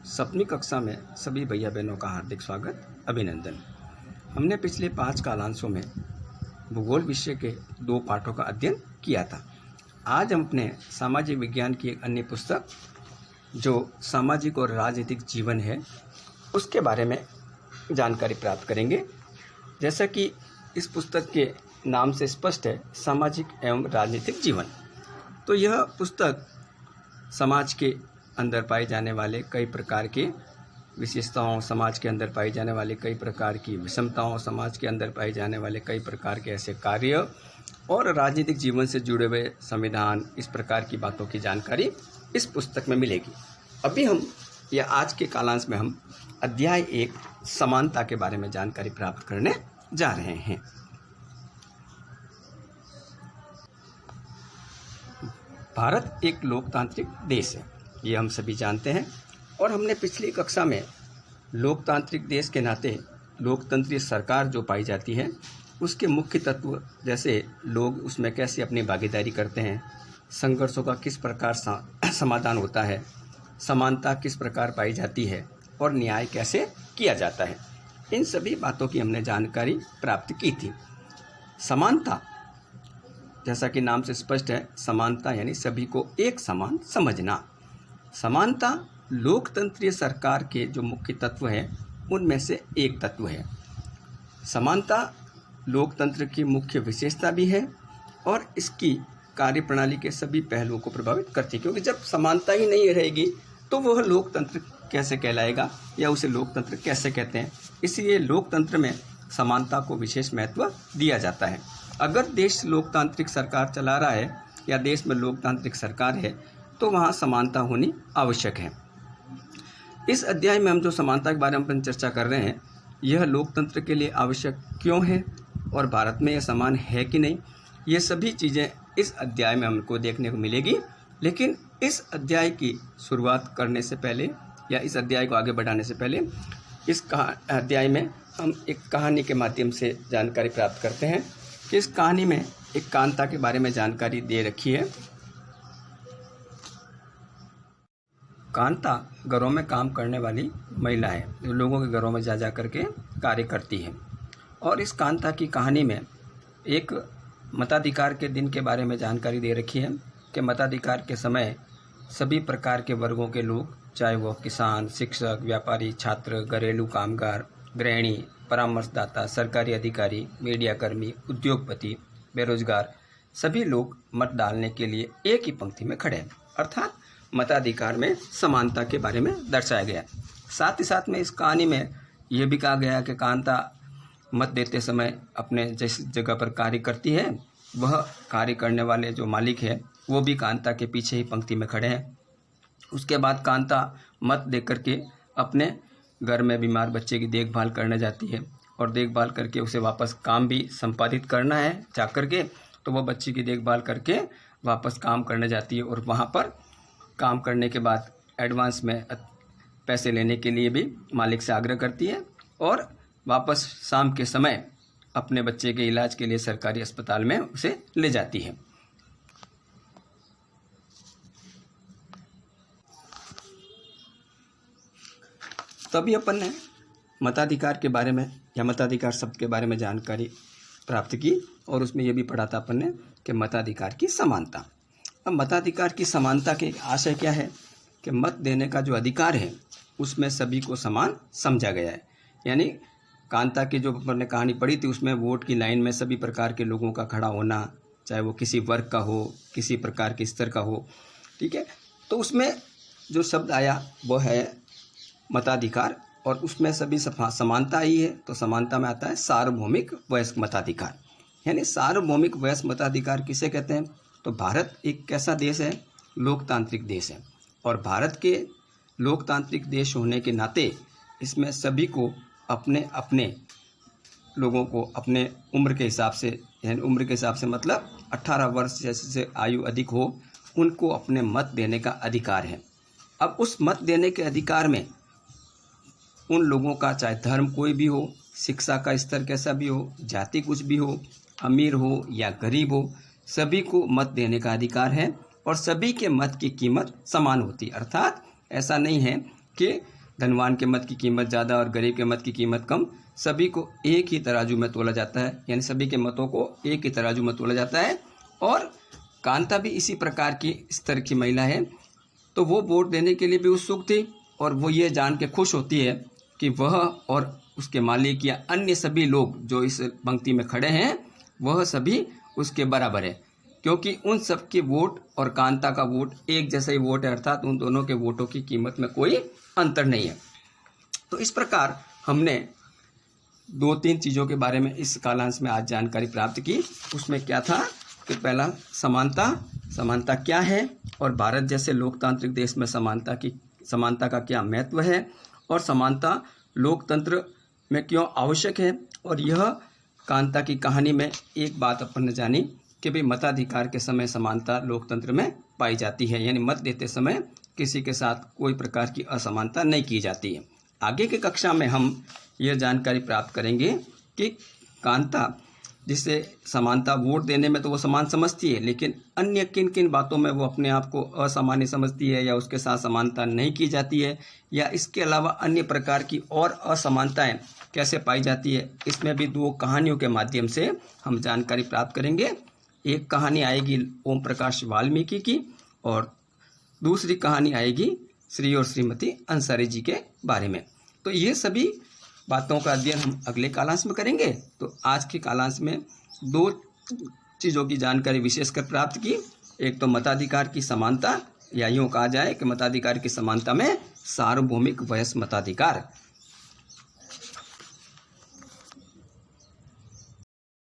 7वीं कक्षा में सभी भैया बहनों का हार्दिक स्वागत, अभिनंदन। हमने पिछले 5 कालांशों में भूगोल विषय के 2 पाठों का अध्ययन किया था। आज हम अपने सामाजिक विज्ञान की एक अन्य पुस्तक जो सामाजिक और राजनीतिक जीवन है उसके बारे में जानकारी प्राप्त करेंगे। जैसा कि इस पुस्तक के नाम से स्पष्ट है, सामाजिक एवं राजनीतिक जीवन। तो यह पुस्तक समाज के अंदर पाए जाने वाले कई प्रकार के विशेषताओं, समाज के अंदर पाई जाने वाले कई प्रकार की विषमताओं, समाज के अंदर पाए जाने वाले कई प्रकार के ऐसे कार्य और राजनीतिक जीवन से जुड़े हुए संविधान, इस प्रकार की बातों की जानकारी इस पुस्तक में मिलेगी। अभी हम या आज के कालांश में हम अध्याय 1 समानता के बारे में जानकारी प्राप्त करने जा रहे हैं। भारत एक लोकतांत्रिक देश है, ये हम सभी जानते हैं। और हमने पिछली कक्षा में लोकतांत्रिक देश के नाते लोकतंत्रीय सरकार जो पाई जाती है उसके मुख्य तत्व, जैसे लोग उसमें कैसे अपनी भागीदारी करते हैं, संघर्षों का किस प्रकार समाधान होता है, समानता किस प्रकार पाई जाती है और न्याय कैसे किया जाता है, इन सभी बातों की हमने जानकारी प्राप्त की थी। समानता, जैसा कि नाम से स्पष्ट है, समानता यानी सभी को एक समान समझना। समानता लोकतंत्रीय सरकार के जो मुख्य तत्व हैं उनमें से एक तत्व है। समानता लोकतंत्र की मुख्य विशेषता भी है और इसकी कार्यप्रणाली के सभी पहलुओं को प्रभावित करती है, क्योंकि जब समानता ही नहीं रहेगी तो वह लोकतंत्र कैसे कहलाएगा या उसे लोकतंत्र कैसे कहते हैं। इसलिए लोकतंत्र में समानता को विशेष महत्व दिया जाता है। अगर देश लोकतांत्रिक सरकार चला रहा है या देश में लोकतांत्रिक सरकार है तो वहाँ समानता होनी आवश्यक है। इस अध्याय में हम जो समानता के बारे में चर्चा कर रहे हैं, यह लोकतंत्र के लिए आवश्यक क्यों है और भारत में यह समान है कि नहीं, ये सभी चीज़ें इस अध्याय में हमको देखने को मिलेगी। लेकिन इस अध्याय की शुरुआत करने से पहले या इस अध्याय को आगे बढ़ाने से पहले इस अध्याय में हम एक कहानी के माध्यम से जानकारी प्राप्त करते हैं कि इस कहानी में एक कांता के बारे में जानकारी दे रखी है। कांता घरों में काम करने वाली महिला है, जो लोगों के घरों में जा करके कार्य करती है। और इस कांता की कहानी में एक मताधिकार के दिन के बारे में जानकारी दे रखी है कि मताधिकार के समय सभी प्रकार के वर्गों के लोग, चाहे वो किसान, शिक्षक, व्यापारी, छात्र, घरेलू कामगार, गृहिणी, परामर्शदाता, सरकारी अधिकारी, मीडियाकर्मी, उद्योगपति, बेरोजगार, सभी लोग मत डालने के लिए एक ही पंक्ति में खड़े हैं। अर्थात मताधिकार में समानता के बारे में दर्शाया गया। साथ ही साथ में इस कहानी में यह भी कहा गया कि कांता मत देते समय अपने जिस जगह पर कार्य करती है, वह कार्य करने वाले जो मालिक है वो भी कांता के पीछे ही पंक्ति में खड़े हैं। उसके बाद कांता मत दे करके अपने घर में बीमार बच्चे की देखभाल करने जाती है और देखभाल करके उसे वापस काम भी संपादित करना है जा करके, तो वह बच्चे की देखभाल करके वापस काम करने जाती है और वहाँ पर काम करने के बाद एडवांस में पैसे लेने के लिए भी मालिक से आग्रह करती है और वापस शाम के समय अपने बच्चे के इलाज के लिए सरकारी अस्पताल में उसे ले जाती है। तभी अपन ने मताधिकार के बारे में या मताधिकार शब्द के बारे में जानकारी प्राप्त की और उसमें यह भी पढ़ा था अपन ने कि मताधिकार की समानता। अब मताधिकार की समानता के आशय क्या है कि मत देने का जो अधिकार है उसमें सभी को समान समझा गया है। यानी कांता की जो अपन ने कहानी पढ़ी थी उसमें वोट की लाइन में सभी प्रकार के लोगों का खड़ा होना, चाहे वो किसी वर्ग का हो, किसी प्रकार के स्तर का हो, ठीक है। तो उसमें जो शब्द आया वो है मताधिकार और उसमें सभी समानता आई है। तो समानता में आता है सार्वभौमिक वयस्क मताधिकार। यानी सार्वभौमिक वयस्क मताधिकार किसे कहते हैं? तो भारत एक कैसा देश है? लोकतांत्रिक देश है। और भारत के लोकतांत्रिक देश होने के नाते इसमें सभी को अपने अपने लोगों को अपने उम्र के हिसाब से, यानी उम्र के हिसाब से मतलब 18 वर्ष जैसे आयु अधिक हो, उनको अपने मत देने का अधिकार है। अब उस मत देने के अधिकार में उन लोगों का चाहे धर्म कोई भी हो, शिक्षा का स्तर कैसा भी हो, जाति कुछ भी हो, अमीर हो या गरीब हो, सभी को मत देने का अधिकार है और सभी के मत की कीमत समान होती है। अर्थात ऐसा नहीं है कि धनवान के मत की कीमत ज़्यादा और गरीब के मत की कीमत कम, सभी को एक ही तराजू में तोला जाता है, यानी सभी के मतों को एक ही तराजू में तोला जाता है। और कांता भी इसी प्रकार की स्तर की महिला है, तो वो वोट देने के लिए भी उत्सुक थी और वो ये जान के खुश होती है कि वह और उसके मालिक या अन्य सभी लोग जो इस पंक्ति में खड़े हैं वह सभी उसके बराबर है, क्योंकि उन सब के वोट और कांता का वोट एक जैसा ही वोट है, अर्थात उन दोनों के वोटों की कीमत में कोई अंतर नहीं है। तो इस प्रकार हमने 2-3 चीज़ों के बारे में इस कालांश में आज जानकारी प्राप्त की। उसमें क्या था कि पहला समानता क्या है और भारत जैसे लोकतांत्रिक देश में समानता का क्या महत्व है और समानता लोकतंत्र में क्यों आवश्यक है। और यह कांता की कहानी में एक बात अपन ने जानी कि भाई मताधिकार के समय समानता लोकतंत्र में पाई जाती है, यानी मत देते समय किसी के साथ कोई प्रकार की असमानता नहीं की जाती है। आगे की कक्षा में हम यह जानकारी प्राप्त करेंगे कि कांता जिससे समानता वोट देने में तो वो समान समझती है, लेकिन अन्य किन किन बातों में वो अपने आप को असामान्य समझती है या उसके साथ समानता नहीं की जाती है, या इसके अलावा अन्य प्रकार की और असमानताएं कैसे पाई जाती है, इसमें भी 2 कहानियों के माध्यम से हम जानकारी प्राप्त करेंगे। एक कहानी आएगी ओम प्रकाश वाल्मीकि की और दूसरी कहानी आएगी श्री और श्रीमती अंसारी जी के बारे में। तो ये सभी बातों का अध्ययन हम अगले कालांश में करेंगे। तो आज के कालांश में 2 चीज़ों की जानकारी विशेषकर प्राप्त की। एक तो मताधिकार की समानता, या यूँ कहा जाए कि मताधिकार की समानता में सार्वभौमिक वयस्क मताधिकार